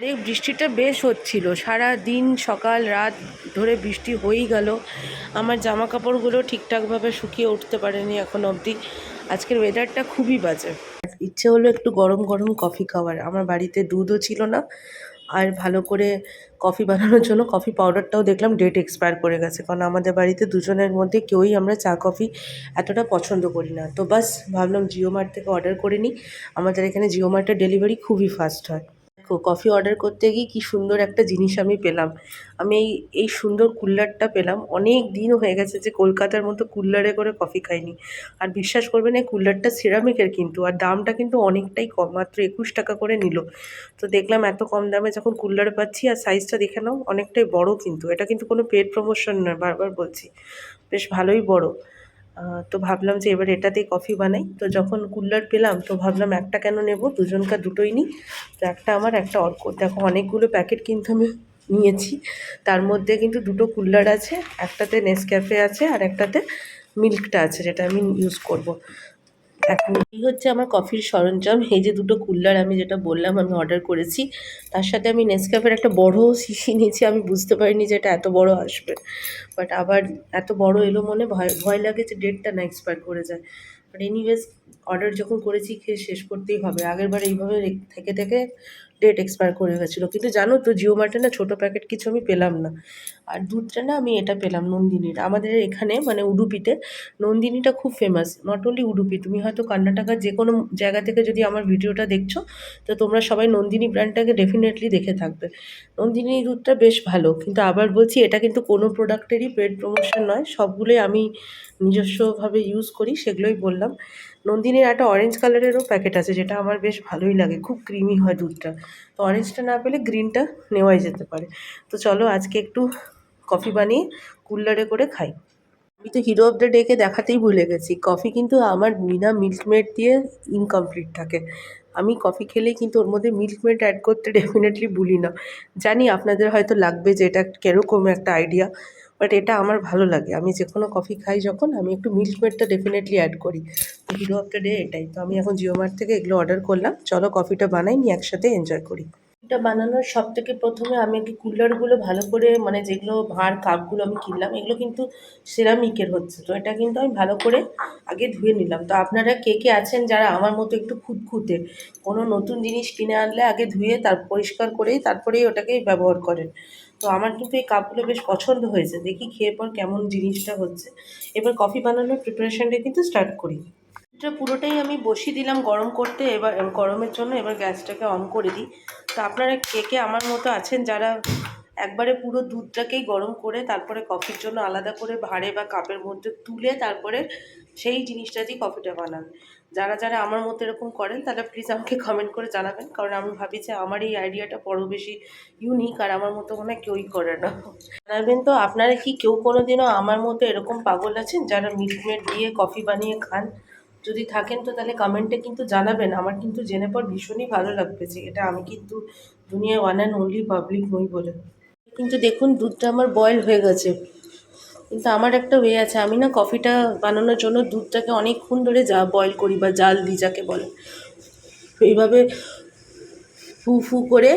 এই বৃষ্টিটা বেশ হচ্ছিল সারা দিন, সকাল রাত ধরে বৃষ্টি হয়েই গেল। আমার জামা কাপড়গুলো ঠিকঠাকভাবে শুকিয়ে উঠতে পারেনি এখন অবধি। আজকের ওয়েদারটা খুবই বাজে। ইচ্ছে হলো একটু গরম গরম কফি খাওয়ার। আমার বাড়িতে দুধও ছিল না, আর ভালো করে কফি বানানোর জন্য কফি পাউডারটাও দেখলাম ডেট এক্সপায়ার করে গেছে, কারণ আমাদের বাড়িতে দুজনের মধ্যে কেউই আমরা চা কফি এতটা পছন্দ করি না। তো বাস ভাবলাম জিও মার্ট থেকে অর্ডার করে নিই। আমাদের এখানে জিও মার্টের ডেলিভারি খুবই ফাস্ট হয়। দেখো, কফি অর্ডার করতে গিয়ে কি সুন্দর একটা জিনিস আমি পেলাম। আমি এই সুন্দর কুল্লারটা পেলাম। অনেক দিন হয়ে গেছে যে কলকাতার মতো কুল্লারে করে কফি খাইনি। আর বিশ্বাস করবেন, এই কুল্লারটা সিরামিকের কিন্তু, আর দামটা কিন্তু অনেকটাই কম, মাত্র 21 টাকা করে নিল। তো দেখলাম এত কম দামে যখন কুল্লার পাচ্ছি, আর সাইজটা দেখে নাও, অনেকটাই বড় কিন্তু। এটা কিন্তু কোনো পেড প্রমোশন নয়, বারবার বলছি, বেশ ভালোই বড়। তো ভাবলাম যে এবার এটাতেই কফি বানাই। তো যখন কুল্লার পেলাম তো ভাবলাম একটা কেন নেব, দুজনকার দুটোই নিই। তো একটা আমার, একটা অর্ক। দেখো, অনেকগুলো প্যাকেট কিন্তু আমি নিয়েছি। তার মধ্যে কিন্তু দুটো কুল্লার আছে, একটাতে নেসক্যাফে আছে আর একটাতে মিল্কটা আছে, যেটা আমি ইউজ করব। এখন এই হচ্ছে আমার কফির সরঞ্জাম। এই যে দুটো কুল্লার আমি যেটা বললাম আমি অর্ডার করেছি, তার সাথে আমি নেসক্যাফের একটা বড় শিশি নিয়েছি। আমি বুঝতে পারিনি যে এটা এত বড় আসবে, বাট আবার এত বড় এলো মনে ভয় ভয় লাগে যে ডেটটা না এক্সপায়ার করে যায়। বাট এনিওয়েজ, অর্ডার যখন করেছি খেয়ে শেষ করতেই হবে। আগেরবার এইভাবে থেকে থেকে ডেট এক্সপায়ার করে গেছিলো। কিন্তু জানো তো, জিও মার্টে না ছোটো প্যাকেট কিছু আমি পেলাম না। আর দুধটা না আমি এটা পেলাম নন্দিনীর। আমাদের এখানে মানে উডুপিতে নন্দিনীটা খুব ফেমাস। নট অনলি উডুপি, তুমি হয়তো কর্ণাটকার যে কোনো জায়গা থেকে যদি আমার ভিডিওটা দেখছো, তো তোমরা সবাই নন্দিনী ব্র্যান্ডটাকে ডেফিনেটলি দেখে থাকবে। নন্দিনী দুধটা বেশ ভালো, কিন্তু আবার বলছি, এটা কিন্তু কোনো প্রোডাক্টেরই পেড প্রমোশন নয়, সবগুলোই আমি নিজস্বভাবে ইউজ করি, সেগুলোই বললাম। নন্দিনীর একটা অরেঞ্জ কালারেরও প্যাকেট আছে, যেটা আমার বেশ ভালোই লাগে, খুব ক্রিমি হয় দুধটা। তো অরেঞ্জটা না পেলে গ্রিনটা নেওয়াই যেতে পারে। তো চলো আজকে একটু কফি বানিয়ে কুল্লারে করে খাই। আমি তো হিরো অফ দ্য ডেকে দেখাতেই ভুলে গেছি, কফি কিন্তু আমার বিনা মিল্কমেড দিয়ে ইনকমপ্লিট থাকে। আমি কফি খেলেই কিন্তু ওর মধ্যে মিল্কমেড অ্যাড করতে ডেফিনেটলি ভুলি না। জানি আপনাদের হয়তো লাগবে যে এটা কীরকম একটা আইডিয়া, বাট এটা আমার ভালো লাগে। আমি যে কোনো কফি খাই যখন, আমি একটু মিল্কমেডটা ডেফিনেটলি অ্যাড করি। হিরো অফ দ্য ডে এটাই। তো আমি এখন জিও মার্ট থেকে এগুলো অর্ডার করলাম। চলো কফিটা বানাই, নিয়ে একসাথে এনজয় করি। এটা বানানোর সবথেকে প্রথমে আমি আগে কুলারগুলো ভালো করে, মানে যেগুলো ভাঁড় কাপগুলো আমি কিনলাম, এগুলো কিন্তু সিরামিকের হচ্ছে, তো এটা কিন্তু আমি ভালো করে আগে ধুয়ে নিলাম। তো আপনারা কে কে আছেন যারা আমার মতো একটু খুঁতখুঁতে, কোনো নতুন জিনিস কিনে আনলে আগে ধুয়ে তার পরিষ্কার করেই তারপরেই ওটাকে ব্যবহার করেন? তো আমার কিন্তু এই কাপগুলো বেশ পছন্দ হয়েছে, দেখি খেয়ে পর কেমন জিনিসটা হচ্ছে। এবার কফি বানানোর প্রিপারেশনটা কিন্তু স্টার্ট করি। এটা পুরোটাই আমি বসিয়ে দিলাম গরম করতে, এবার গরমের জন্য। এবার গ্যাসটাকে অন করে দিই। তো আপনারা কে কে আমার মতো আছেন যারা একবারে পুরো দুধটাকেই গরম করে তারপরে কফির জন্য আলাদা করে ভাঁড়ে বা কাপের মধ্যে তুলে তারপরে সেই জিনিসটা দিয়ে কফিটা বানান? যারা যারা আমার মতো এরকম করেন তারা প্লিজ আমাকে কমেন্ট করে জানাবেন, কারণ আমি ভাবি যে আমার এই আইডিয়াটা বড় বেশি ইউনিক, আর আমার মতো মনে হয় কেউই করে না। জানাবেন তো আপনারা কি কেউ কোনো দিনও আমার মতো এরকম পাগল আছেন যারা মিল্কমেড দিয়ে কফি বানিয়ে খান? যদি থাকেন তো তাহলে কমেন্টে কিন্তু জানাবেন। আমার কিন্তু জেনে পর ভীষণই ভালো লাগবে যে এটা আমি কিন্তু দুনিয়ায় ওয়ান অ্যান্ড অনলি পাবলিক নই বলে। কিন্তু দেখুন, দুধটা আমার বয়েল হয়ে গেছে। কিন্তু আমার একটা ওয়ে আছে, আমি না কফিটা বানানোর জন্য দুধটাকে অনেকক্ষণ ধরে বয়েল করি, বা জাল দিই যাকে বলে। এইভাবে ফু ফু করে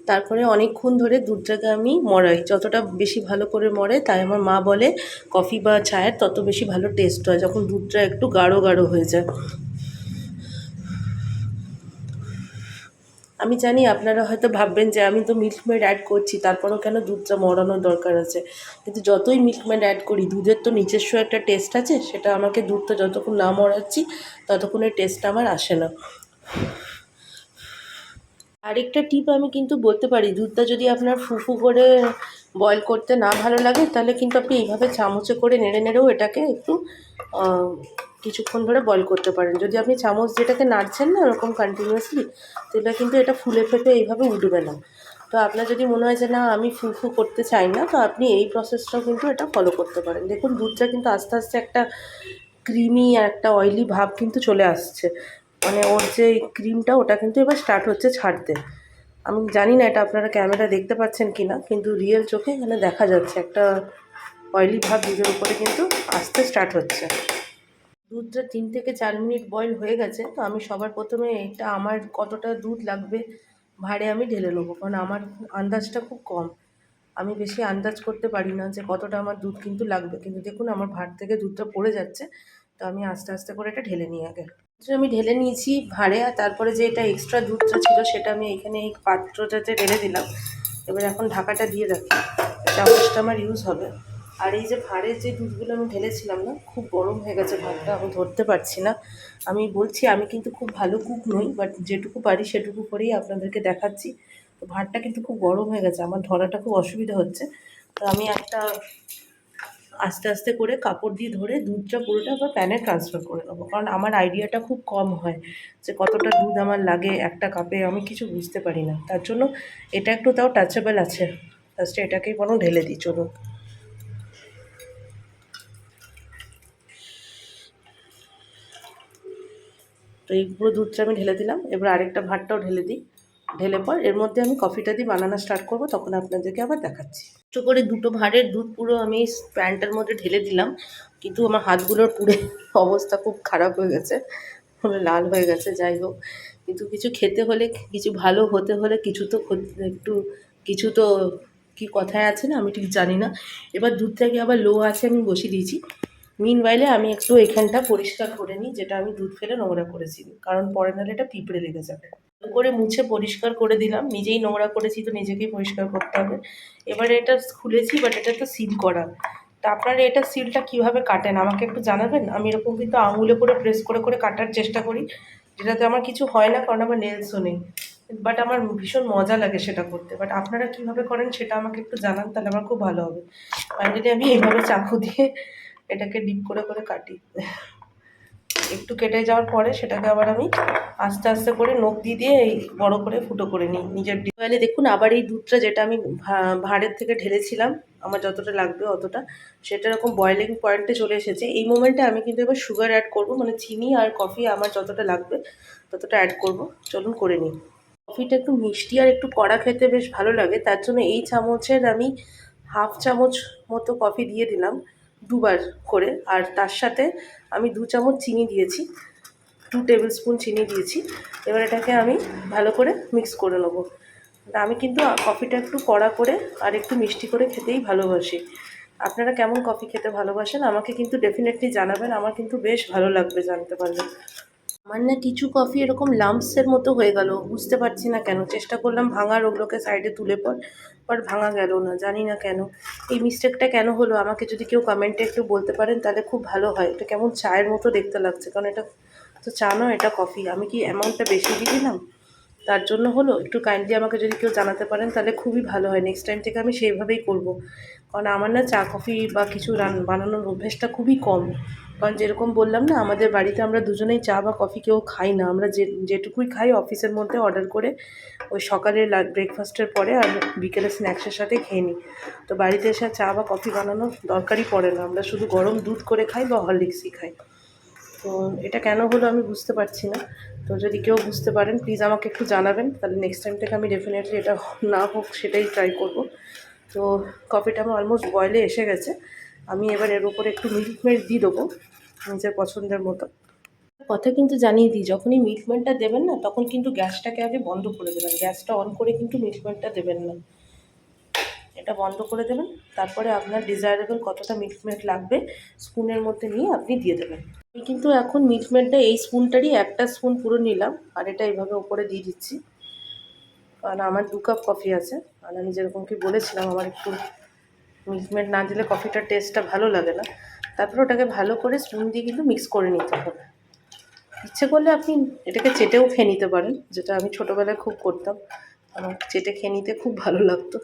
তারপরে অনেকক্ষণ ধরে দুধটাকে আমি মরাই। যতটা বেশি ভালো করে মরে, তাই আমার মা বলে কফি বা চায়ের তত বেশি ভালো টেস্ট হয় যখন দুধটা একটু গাঢ় গাঢ় হয়ে যায়। আমি জানি আপনারা হয়তো ভাববেন যে আমি তো মিল্কমেড অ্যাড করছি, তারপরেও কেন দুধটা মরানোর দরকার আছে? কিন্তু যতই মিল্কমেড অ্যাড করি, দুধের তো নিজস্ব একটা টেস্ট আছে, সেটা আমাকে দুধটা যতক্ষণ না মরাচ্ছি ততক্ষণের টেস্টটা আমার আসে না। আরেকটা টিপ আমি কিন্তু বলতে পারি, দুধটা যদি আপনার ফুফু করে বয়েল করতে না ভালো লাগে, তাহলে কিন্তু আপনি এইভাবে চামচে করে নেড়ে নেড়েও এটাকে একটু কিছুক্ষণ ধরে বয়েল করতে পারেন। যদি আপনি চামচ যেটাকে নাড়ছেন না ওরকম কন্টিনিউয়াসলি, তো এটা কিন্তু এটা ফুলে ফেপে এইভাবে উঠবে না। তো আপনার যদি মনে হয় যে না আমি ফুফু করতে চাই না, তো আপনি এই প্রসেসটাও কিন্তু এটা ফলো করতে পারেন। দেখুন, দুধটা কিন্তু আস্তে আস্তে একটা ক্রিমি আর একটা অয়েলি ভাব কিন্তু চলে আসছে। মানে ওর যে ক্রিমটা, ওটা কিন্তু এবার স্টার্ট হচ্ছে ছাড়তে। আমি জানি না এটা আপনারা ক্যামেরা দেখতে পাচ্ছেন কি না, কিন্তু রিয়েল চোখে এখানে দেখা যাচ্ছে একটা অয়েলি ভাব দুধের উপরে কিন্তু আসতে স্টার্ট হচ্ছে। দুধটা 3 থেকে 4 মিনিট বয়েল হয়ে গেছে। তো আমি সবার প্রথমে এটা আমার কতটা দুধ লাগবে ভাঁড়ে আমি ঢেলে নেবো, কারণ আমার আন্দাজটা খুব কম। আমি বেশি আন্দাজ করতে পারি না যে কতটা আমার দুধ কিন্তু লাগবে। কিন্তু দেখুন আমার ভাঁড় থেকে দুধটা পড়ে যাচ্ছে, তো আমি আস্তে আস্তে করে এটা ঢেলে নিই আগে। আমি ঢেলে নিয়েছি ভাঁড়ে, আর তারপরে যে এটা এক্সট্রা দুধটা ছিল সেটা আমি এখানে এই পাত্রটাতে ঢেলে দিলাম। এবার এখন ঢাকাটা দিয়ে রাখি, চামচটা আমার ইউজ হবে। আর এই যে ভাঁড়ের যে দুধগুলো আমি ঢেলেছিলাম না, খুব গরম হয়ে গেছে ভাতটা, আমি ধরতে পারছি না। আমি বলছি আমি কিন্তু খুব ভালো কুক নই, বাট যেটুকু পারি সেটুকু করেই আপনাদেরকে দেখাচ্ছি। তো ভাতটা কিন্তু খুব গরম হয়ে গেছে, আমার ধরাটা খুব অসুবিধা হচ্ছে। তো আমি একটা আস্তে আস্তে করে কাপড় দিয়ে ধরে দুধটা পুরোটা আবার প্যানে ট্রান্সফার করে নেবো, কারণ আমার আইডিয়াটা খুব কম হয় যে কতটা দুধ আমার লাগে একটা কাপে, আমি কিছু বুঝতে পারি না। তার জন্য এটা একটু তাও টাচেবল আছে। ফার্স্টে এটাকেই বরং ঢেলে দিই, চলুন। তো এই পুরো দুধটা আমি ঢেলে দিলাম, এবার আরেকটা ভাতটাও ঢেলে দিই। ঢেলে পর এর মধ্যে আমি কফিটা দিয়ে বানানো স্টার্ট করবো, তখন আপনাদেরকে আবার দেখাচ্ছি। একটু করে দুটো ভাঁড়ের দুধ পুরো আমি প্যানটার মধ্যে ঢেলে দিলাম, কিন্তু আমার হাতগুলোর পুরো অবস্থা খুব খারাপ হয়ে গেছে, পুরো লাল হয়ে গেছে। যাই হোক, কিন্তু কিছু খেতে হলে, কিছু ভালো হতে হলে কিছু তো একটু কিছু তো কি কথায় আছে না, আমি ঠিক জানি না। এবার দুধটাকে আবার লো আছে আমি বসিয়ে দিয়েছি। মিনওয়াইলে আমি একটু এখানটা পরিষ্কার করে নিই, যেটা আমি দুধ ফেলে নোংরা করেছি, কারণ পরে নাহলে এটা পিঁপড়ে লেগে যাবে। করে মুছে পরিষ্কার করে দিলাম, নিজেই নোংরা করেছি তো নিজেকেই পরিষ্কার করতে হবে। এবারে এটা খুলেছি, বাট এটা তো সিল করা। তা আপনারা এটা সিলটা কিভাবে কাটেন আমাকে একটু জানাবেন। আমি এরকম কিন্তু আঙুলে করে প্রেস করে করে কাটার চেষ্টা করি, যেটাতে আমার কিছু হয় না, কারণ আমার নেলসও নেই। বাট আমার ভীষণ মজা লাগে সেটা করতে। বাট আপনারা কীভাবে করেন সেটা আমাকে একটু জানান, তাহলে আমার খুব ভালো হবে। ফাইনালি আমি এইভাবে চাকু দিয়ে এটাকে ডিপ করে করে কাটি। একটু কেটে যাওয়ার পরে সেটাকে আবার আমি আস্তে আস্তে করে নখ দিয়ে এই বড় করে ফুটো করে নিই নিজের ডিওয়ালে। দেখুন আবার এই দুধটা যেটা আমি ভাঁড়ের থেকে ঢেলেছিলাম, আমার যতটা লাগবে অতটা, সেটা এরকম বয়েলিং পয়েন্টে চলে এসেছে। এই মোমেন্টে আমি কিন্তু এবার সুগার অ্যাড করব, মানে চিনি আর কফি আমার যতটা লাগবে ততটা অ্যাড করব। চলুন করে নিই। কফিটা একটু মিষ্টি আর একটু কড়া খেতে বেশ ভালো লাগে, তার জন্য এই চামচের আমি হাফ চামচ মতো কফি দিয়ে দিলাম দুবার করে। আর তার সাথে আমি 2 চামচ চিনি দিয়েছি, 2 টেবিল স্পুন চিনি দিয়েছি। এবার এটাকে আমি ভালো করে মিক্স করে নেবো। আমি কিন্তু কফিটা একটু কড়া করে আর একটু মিষ্টি করে খেতেই ভালোবাসি। আপনারা কেমন কফি খেতে ভালোবাসেন আমাকে কিন্তু ডেফিনেটলি জানাবেন, আমার কিন্তু বেশ ভালো লাগবে জানতে পারলে। আমার না কিছু কফি এরকম লাম্পসের মতো হয়ে গেল, বুঝতে পারছি না কেন। চেষ্টা করলাম ভাঙার, ওগুলোকে সাইডে তুলে বাট ভাঙা গেল না, জানি না কেন। এই মিস্টেকটা কেন হলো আমাকে যদি কেউ কমেন্টে একটু বলতে পারেন তাহলে খুব ভালো হয়। এটা কেমন চায়ের মতো দেখতে লাগছে, কারণ এটা তো চা নয়, এটা কফি। আমি কি অ্যামাউন্টটা বেশি দিয়ে দিলাম, তার জন্য হলো? একটু কাইন্ডলি আমাকে যদি কেউ জানাতে পারেন তাহলে খুবই ভালো হয়। নেক্সট টাইম থেকে আমি সেইভাবেই করব, কারণ আমার না চা কফি বা কিছু বানানোর অভ্যেসটা খুবই কম। কারণ যেরকম বললাম না, আমাদের বাড়িতে আমরা দুজনেই চা বা কফি কেউ খাই না। আমরা যেটুকুই খাই অফিসের মধ্যে অর্ডার করে ওই সকালের ব্রেকফাস্টের পরে আর বিকেলে স্ন্যাক্সের সাথে খেয়ে নিই। তো বাড়িতে এসে চা বা কফি বানানোর দরকারই পড়ে না, আমরা শুধু গরম দুধ করে খাই বা হরলিক্সই খাই। তো এটা কেন হলো আমি বুঝতে পারছি না। তো যদি কেউ বুঝতে পারেন প্লিজ আমাকে একটু জানাবেন, তাহলে নেক্সট টাইম থেকে আমি ডেফিনেটলি এটা না হোক সেটাই ট্রাই করব। তো কফিটা আমার অলমোস্ট বয়েলে এসে গেছে। আমি এবার এর উপরে একটু মিল্ক মেড দিয়ে দেবো নিজের পছন্দের মতো। কথা কিন্তু জানিয়ে দিই, যখনই মিল্ক মেডটা দেবেন না তখন কিন্তু গ্যাসটাকে আগে বন্ধ করে দেবেন, গ্যাসটা অন করে কিন্তু মিল্ক মেডটা দেবেন না। এটা বন্ধ করে দেবেন, তারপরে আপনার ডিজায়ারেবল কতটা মিল্ক মেড লাগবে স্পুনের মধ্যে নিয়ে আপনি দিয়ে দেবেন। আমি কিন্তু এখন মিল্ক মেডটা এই স্পুনটারই 1টা স্পুন পুরো নিলাম, আর এটা এইভাবে উপরে দিয়ে দিচ্ছি, কারণ আমার 2 কাপ কফি আছে। আর আমি যেরকম কি বলেছিলাম আমার একটু মিল্ক মেড না দিলে কফিটার টেস্টটা ভালো লাগে না। তারপরে ওটাকে ভালো করে স্পুন দিয়ে কিন্তু মিক্স করে নিতে হবে। ইচ্ছে করলে আপনি এটাকে চেটেও খেয়ে নিতে পারেন, যেটা আমি ছোটোবেলায় খুব করতাম, আমার চেটে খেয়ে নিতে খুব ভালো লাগতো।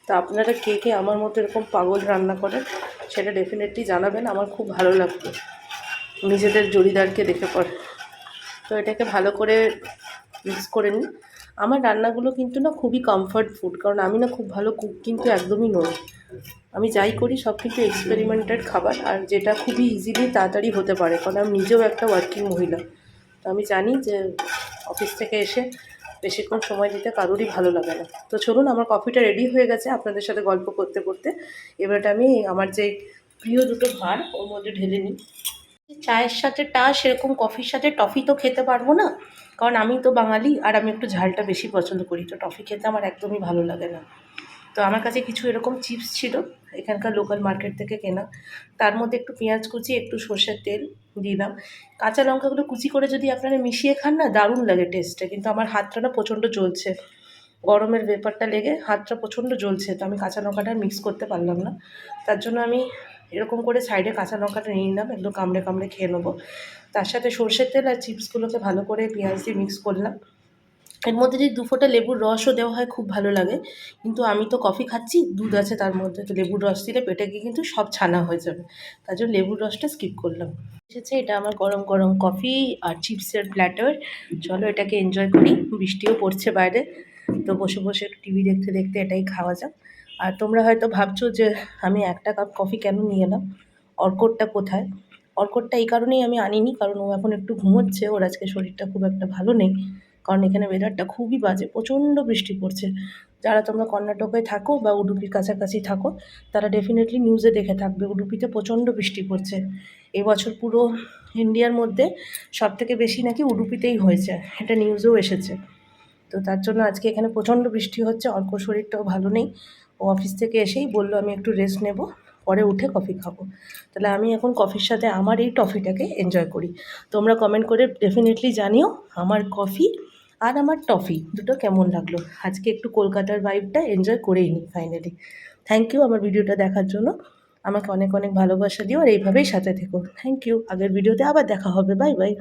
তা আপনারা কে কে আমার মতো এরকম পাগল রান্না করেন সেটা ডেফিনেটলি জানাবেন, আমার খুব ভালো লাগতো নিজেদের জড়িদারকে দেখে পড়ে। তো এটাকে ভালো করে মিক্স করে নিই। আমার রান্নাগুলো কিন্তু না খুবই কমফর্ট ফুড, কারণ আমি না খুব ভালো কুক কিন্তু একদমই নই। আমি যাই করি সব কিন্তু এক্সপেরিমেন্টেড খাবার, আর যেটা খুবই ইজিলি তাড়াতাড়ি হতে পারে, কারণ আমি নিজেও একটা ওয়ার্কিং মহিলা। তো আমি জানি যে অফিস থেকে এসে বেশিক্ষণ সময় দিতে কারোরই ভালো লাগে না। তো চলুন, আমার কফিটা রেডি হয়ে গেছে আপনাদের সাথে গল্প করতে করতে। এবারটা আমি আমার যে প্রিয় দুটো ভাঁড় ওর মধ্যে ঢেলে নিই। চায়ের সাথে সেরকম কফির সাথে টফি তো খেতে পারবো না, কারণ আমি তো বাঙালি আর আমি একটু ঝালটা বেশি পছন্দ করি, তো টফি খেতে আমার একদমই ভালো লাগে না। তো আমার কাছে কিছু এরকম চিপস ছিল এখানকার লোকাল মার্কেট থেকে কেনা, তার মধ্যে একটু পেঁয়াজ কুচি, একটু সর্ষের তেল দিলাম। কাঁচা লঙ্কাগুলো কুচি করে যদি আপনারা মিশিয়ে খান না, দারুণ লাগে টেস্টে। কিন্তু আমার হাতটা না প্রচণ্ড জ্বলছে, গরমের ব্যাপারটা লেগে হাতটা প্রচণ্ড জ্বলছে, তো আমি কাঁচা লঙ্কাটা মিক্স করতে পারলাম না। তার জন্য আমি এরকম করে সাইডে কাঁচা লঙ্কাটা নিয়ে নিলাম, একদম কামড়ে কামড়ে খেয়ে নেবো। তার সাথে সর্ষের তেল আর চিপসগুলোকে ভালো করে পেঁয়াজ দিয়ে মিক্স করলাম। এর মধ্যে যদি 2 ফোঁটা লেবুর রসও দেওয়া হয় খুব ভালো লাগে, কিন্তু আমি তো কফি খাচ্ছি, দুধ আছে তার মধ্যে, তো লেবুর রস দিলে পেটে গিয়ে কিন্তু সব ছানা হয়ে যাবে। তার জন্য লেবুর রসটা স্কিপ করলাম। এসেছে এটা আমার গরম গরম কফি আর চিপসের প্ল্যাটার। চলো এটাকে এনজয় করি, বৃষ্টিও পড়ছে বাইরে, তো বসে বসে একটু টিভি দেখতে দেখতে এটাই খাওয়া যাক। আর তোমরা হয়তো ভাবছো যে আমি একটা কাপ কফি কেন নিয়ে এলাম, অর্করটা কোথায়? অর্করটা এই কারণেই আমি আনিনি, কারণ ও এখন একটু ঘুমোচ্ছে, ওর আজকে শরীরটা খুব একটা ভালো নেই। কারণ এখানে ওয়েদারটা খুবই বাজে, প্রচণ্ড বৃষ্টি পড়ছে। যারা তোমরা কর্ণাটকে থাকো বা উডুপির কাছাকাছি থাকো, তারা ডেফিনেটলি নিউজে দেখে থাকবে, উডুপিতে প্রচণ্ড বৃষ্টি পড়ছে। এবছর পুরো ইন্ডিয়ার মধ্যে সবথেকে বেশি নাকি উডুপিতেই হয়েছে, এটা নিউজেও এসেছে। তো তার জন্য আজকে এখানে প্রচণ্ড বৃষ্টি হচ্ছে, অর্কর শরীরটাও ভালো নেই। ও অফিস থেকে এসেই বললো আমি একটু রেস্ট নেব, পরে উঠে কফি খাবো। তাহলে আমি এখন কফির সাথে আমার এই টফিটাকে এনজয় করি। তোমরা কমেন্ট করে ডেফিনেটলি জানিও আমার কফি আর আমার টফি দুটো কেমন লাগলো। আজকে একটু কলকাতার ভাইবটা এনজয় করেই নিই ফাইনালি। থ্যাংক ইউ আমার ভিডিওটা দেখার জন্য। আমাকে অনেক অনেক ভালোবাসা দিও আর এইভাবেই সাথে থেকো। Thank you. আগের ভিডিওতে আবার দেখা হবে। Bye by.